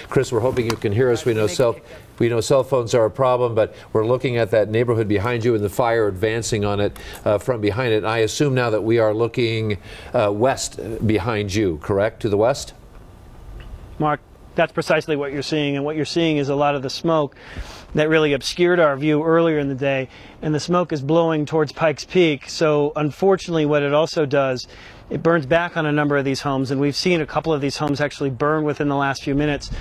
Chris, we're hoping you can hear us. We know cell phones are a problem, but we're looking at that neighborhood behind you and the fire advancing on it from behind it. And I assume now that we are looking west behind you, correct? To the west? Mark, that's precisely what you're seeing, and what you're seeing is a lot of the smoke that really obscured our view earlier in the day, and the smoke is blowing towards Pikes Peak. So unfortunately, what it also does, it burns back on a number of these homes, and we've seen a couple of these homes actually burn within the last few minutes.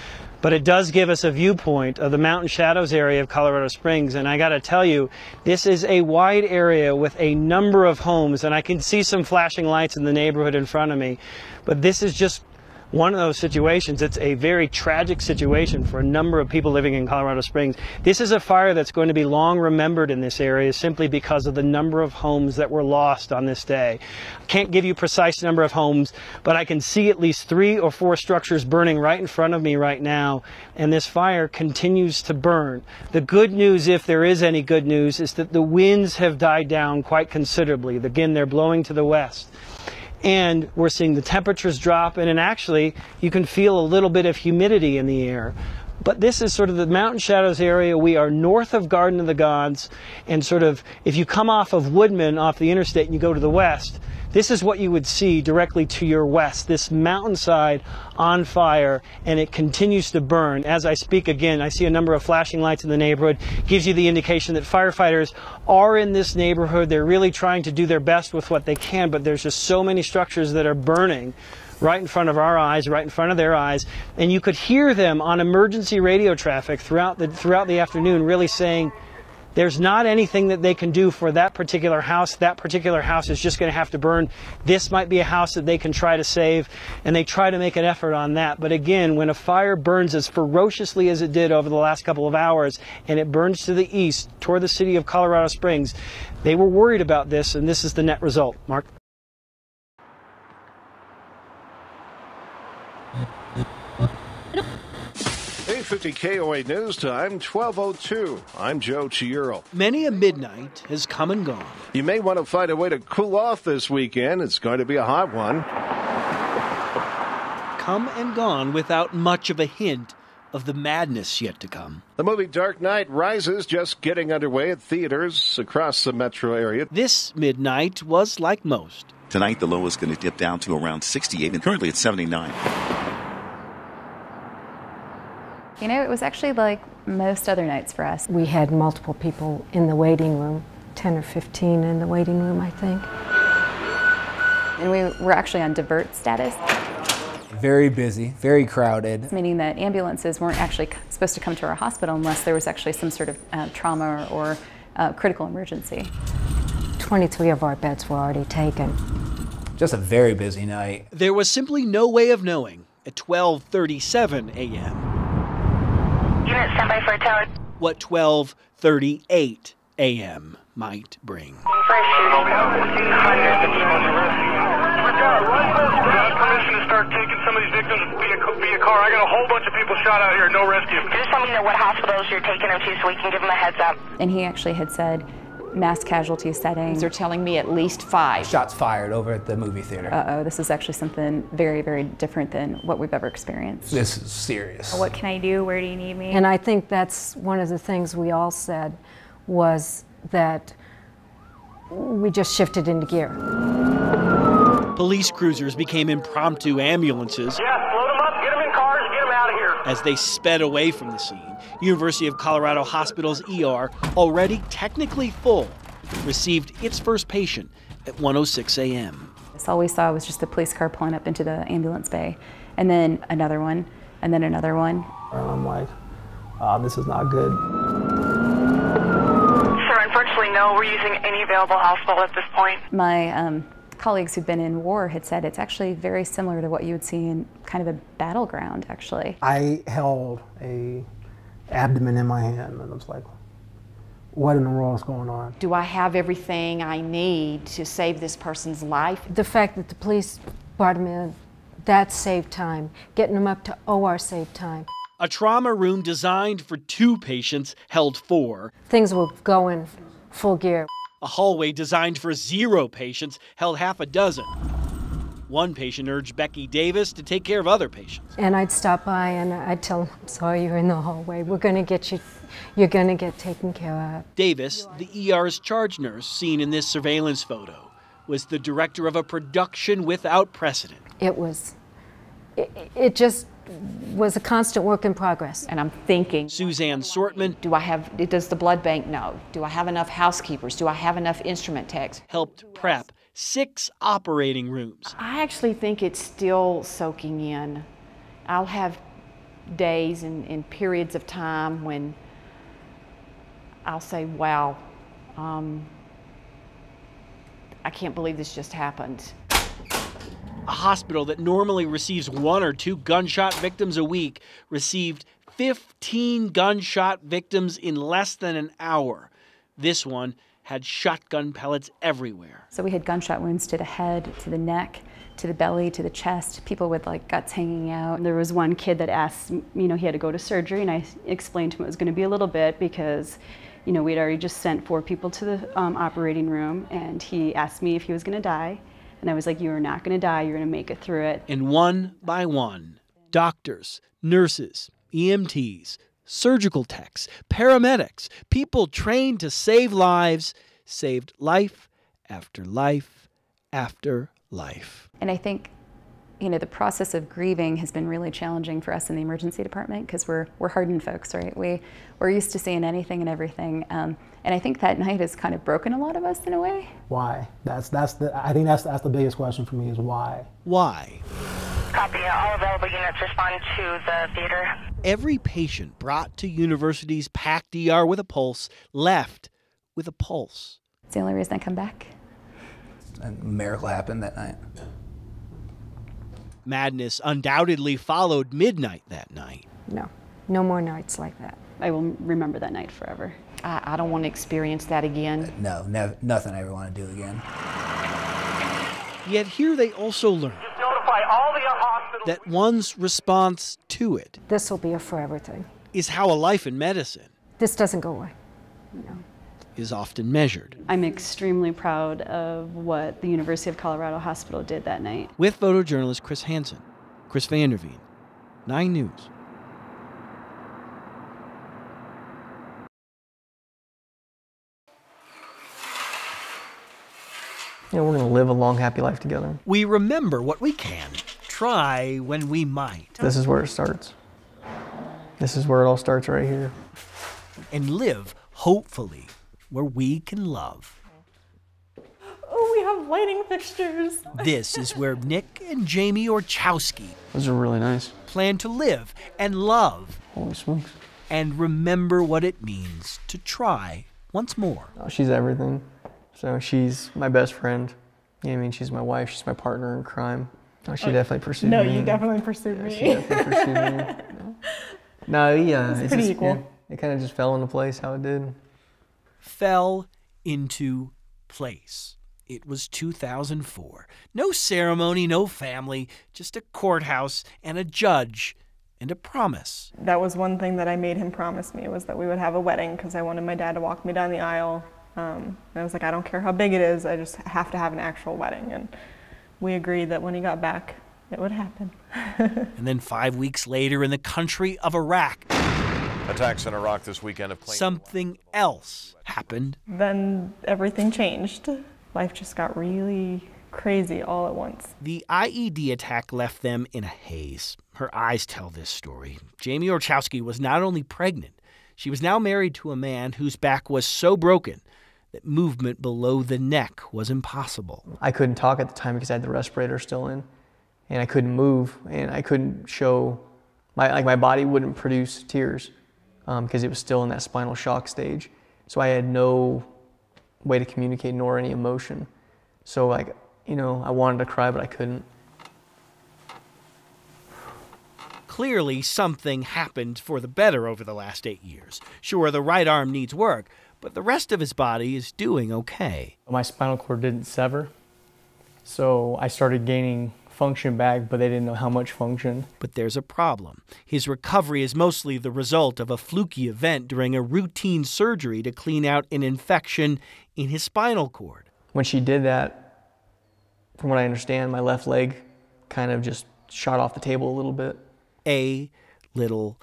But it does give us a viewpoint of the Mountain Shadows area of Colorado Springs, and I got to tell you, this is a wide area with a number of homes, and I can see some flashing lights in the neighborhood in front of me. But this is just one of those situations. It's a very tragic situation for a number of people living in Colorado Springs. This is a fire that's going to be long remembered in this area simply because of the number of homes that were lost on this day. I can't give you a precise number of homes, but I can see at least 3 or 4 structures burning right in front of me right now, and this fire continues to burn. The good news, if there is any good news, is that the winds have died down quite considerably. Again, they're blowing to the west. And we're seeing the temperatures drop, and actually you can feel a little bit of humidity in the air. But this is sort of the Mountain Shadows area. We are north of Garden of the Gods, and sort of if you come off of Woodman, off the interstate, and you go to the west, this is what you would see directly to your west, this mountainside on fire, and it continues to burn. As I speak again, I see a number of flashing lights in the neighborhood. Gives you the indication that firefighters are in this neighborhood. They're really trying to do their best with what they can, but there's just so many structures that are burning right in front of our eyes, right in front of their eyes, and you could hear them on emergency radio traffic throughout the afternoon really saying, there's not anything that they can do for that particular house. That particular house is just going to have to burn. This might be a house that they can try to save, and they try to make an effort on that. But again, when a fire burns as ferociously as it did over the last couple of hours, and it burns to the east toward the city of Colorado Springs, they were worried about this, and this is the net result. Mark? 8:50 KOA News Time, 12:02. I'm Joe Chiuro. Many a midnight has come and gone. You may want to find a way to cool off this weekend. It's going to be a hot one. Come and gone without much of a hint of the madness yet to come. The movie Dark Knight Rises just getting underway at theaters across the metro area. This midnight was like most. Tonight, the low is going to dip down to around 68, and currently it's 79. You know, it was actually like most other nights for us. We had multiple people in the waiting room, 10 or 15 in the waiting room, I think. And we were actually on divert status. Very busy, very crowded. Meaning that ambulances weren't actually supposed to come to our hospital unless there was actually some sort of trauma or critical emergency. 23 of our beds were already taken. Just a very busy night. There was simply no way of knowing at 12:37 a.m. Unit standby for a tower. what 12:38 a.m. might bring. Permission to start taking some of these victims via car. I got a whole bunch of people shot out here, no rescue. Just let me know what hospitals you're taking them to so we can give them a heads up. And he actually had said mass casualty settings. They're telling me at least 5. Shots fired over at the movie theater. Uh-oh, this is actually something very, very different than what we've ever experienced. This is serious. What can I do? Where do you need me? And I think that's one of the things we all said was that we just shifted into gear. Police cruisers became impromptu ambulances. Yeah, load them up, get them in cars, get them out of here. As they sped away from the scene, University of Colorado Hospital's ER, already technically full, received its first patient at 1:06 a.m. So all we saw was just the police car pulling up into the ambulance bay, and then another one, and then another one. And I'm like, this is not good. Sir, unfortunately, no, we're using any available hospital at this point. My colleagues who've been in war had said it's actually very similar to what you would see in kind of a battleground, actually. I held a abdomen in my hand, and I was like, what in the world is going on? Do I have everything I need to save this person's life? The fact that the police brought him in, that saved time. Getting him up to OR saved time. A trauma room designed for 2 patients held 4. Things were going full gear. A hallway designed for 0 patients held half a dozen. One patient urged Becky Davis to take care of other patients. And I'd stop by and I'd tell them, I'm sorry, you're in the hallway. We're going to get you, you're going to get taken care of. Davis, the ER's charge nurse seen in this surveillance photo, was the director of a production without precedent. It just was a constant work in progress. And I'm thinking, Suzanne Sortman, does the blood bank know? Do I have enough housekeepers? Do I have enough instrument techs? Helped prep 6 operating rooms. I actually think it's still soaking in. I'll have days and periods of time when I'll say, wow, I can't believe this just happened. A hospital that normally receives 1 or 2 gunshot victims a week received 15 gunshot victims in less than an hour. This one had shotgun pellets everywhere. So we had gunshot wounds to the head, to the neck, to the belly, to the chest, people with like guts hanging out. There was one kid that asked, he had to go to surgery, and I explained to him it was going to be a little bit because, we'd already just sent 4 people to the operating room, and he asked me if he was going to die. And I was like, you are not going to die, you're going to make it through it. And one by one, doctors, nurses, EMTs, surgical techs, paramedics, people trained to save lives, saved life after life after life. And I think, the process of grieving has been really challenging for us in the emergency department because we're hardened folks, right? We're used to seeing anything and everything. And I think that night has kind of broken a lot of us in a way. Why? I think that's the biggest question for me is why. Why? Copy. All available units respond to the theater. Every patient brought to university's packed ER with a pulse left with a pulse. It's the only reason I come back. A miracle happened that night. Madness undoubtedly followed midnight that night. No more nights like that. I will remember that night forever. I don't want to experience that again. No, nothing I ever want to do again. Yet here they also learn Notify all the hospitals that one's response to it This will be a forever thing. is how a life in medicine This doesn't go away. is often measured. I'm extremely proud of what the University of Colorado Hospital did that night. With photojournalist Chris Hansen, Chris Vanderveen, 9 News. We're going to live a long, happy life together. We remember what we can, try when we might. This is where it starts. This is where it all starts right here. And live, hopefully, where we can love. Oh, we have lighting fixtures. This is where Nick and Jamie Orchowski Those are really nice. plan to live and love. Holy smokes. And remember what it means to try once more. Oh, she's everything. So she's my best friend. She's my wife. She's my partner in crime. Oh, she definitely pursued me. No, you definitely pursued me. She definitely pursued me. No, yeah. It's pretty equal. It kind of just fell into place how it did. Fell into place. It was 2004. No ceremony, no family, just a courthouse and a judge and a promise. That was one thing that I made him promise me, was that we would have a wedding because I wanted my dad to walk me down the aisle. And I was like, I don't care how big it is, I just have to have an actual wedding. And we agreed that when he got back, it would happen. And then 5 weeks later, in the country of Iraq, Attacks in Iraq this weekend have claimed something else happened. Then everything changed. Life just got really crazy all at once. The IED attack left them in a haze. Her eyes tell this story. Jamie Orchowski was not only pregnant, she was now married to a man whose back was so broken that movement below the neck was impossible. I couldn't talk at the time because I had the respirator still in, and I couldn't move, and I couldn't show, my body wouldn't produce tears because it was still in that spinal shock stage. So I had no way to communicate nor any emotion. So I wanted to cry, but I couldn't. Clearly, something happened for the better over the last 8 years. Sure, the right arm needs work, but the rest of his body is doing okay. My spinal cord didn't sever, so I started gaining function back, but they didn't know how much function. But there's a problem. His recovery is mostly the result of a fluky event during a routine surgery to clean out an infection in his spinal cord. When she did that, From what I understand, my left leg kind of just shot off the table a little bit. A little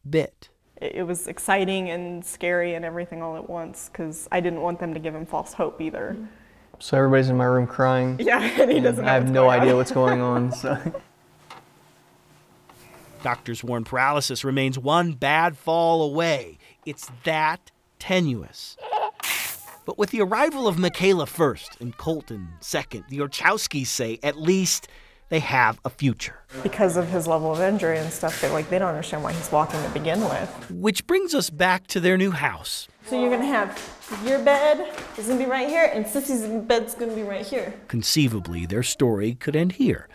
bit. It was exciting and scary and everything all at once because I didn't want them to give him false hope either. So everybody's in my room crying. Yeah, and he doesn't know I have no idea what's going on. So. Doctors warn paralysis remains one bad fall away. It's that tenuous. But with the arrival of Michaela first and Colton second, the Orchowskis say at least they have a future. Because of his level of injury and stuff, they don't understand why he's walking to begin with. Which brings us back to their new house. So you're gonna have your bed is gonna be right here, and Sissy's bed's gonna be right here. Conceivably, their story could end here.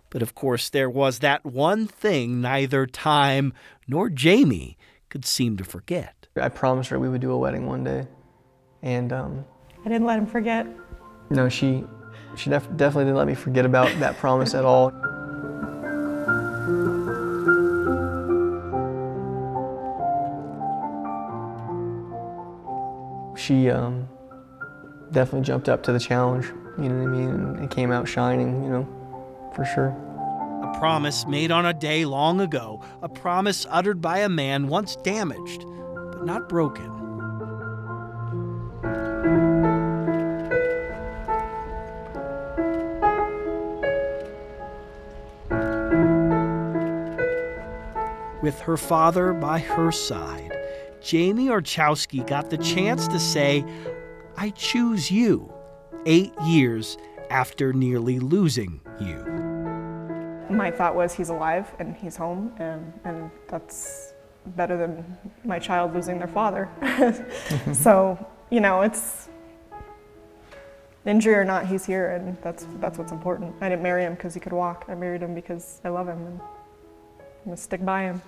But of course, there was that one thing neither Time nor Jamie could seem to forget. I promised her we would do a wedding one day. And I didn't let him forget. No, she definitely didn't let me forget about that promise at all. She definitely jumped up to the challenge, you know what I mean, and came out shining, you know, for sure. A promise made on a day long ago, a promise uttered by a man once damaged, but not broken. With her father by her side, Jamie Orchowski got the chance to say, "I choose you," 8 years after nearly losing you. My thought was he's alive and he's home, and that's better than my child losing their father. So, you know, it's injury or not, he's here, and that's what's important. I didn't marry him because he could walk. I married him because I love him, and I'm gonna stick by him.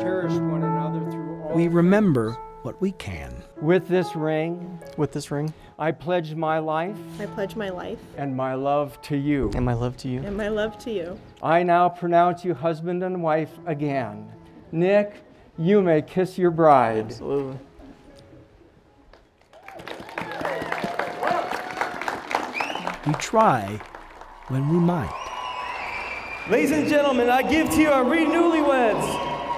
Cherish one another through all. We remember what we can. With this ring. With this ring. I pledge my life. I pledge my life. And my love to you. And my love to you. And my love to you. I now pronounce you husband and wife again. Nick, you may kiss your bride. Absolutely. We try when we might. Ladies and gentlemen, I give to you our newlyweds,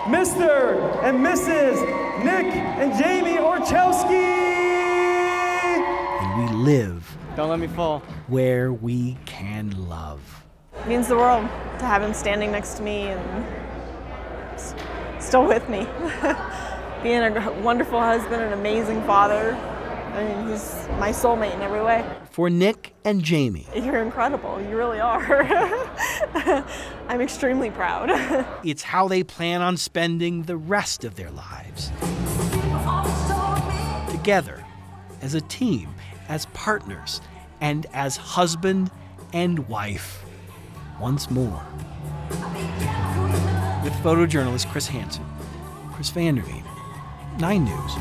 Mr. and Mrs. Nick and Jamie Orchowski. And we live. Don't let me fall. Where we can love. It means the world to have him standing next to me and still with me. Being a wonderful husband, an amazing father. I mean, he's my soulmate in every way. For Nick and Jamie. You're incredible. You really are. I'm extremely proud. It's how they plan on spending the rest of their lives. Together, as a team, as partners, and as husband and wife once more. With photojournalist Chris Hansen, Chris Vanderveen, 9 News.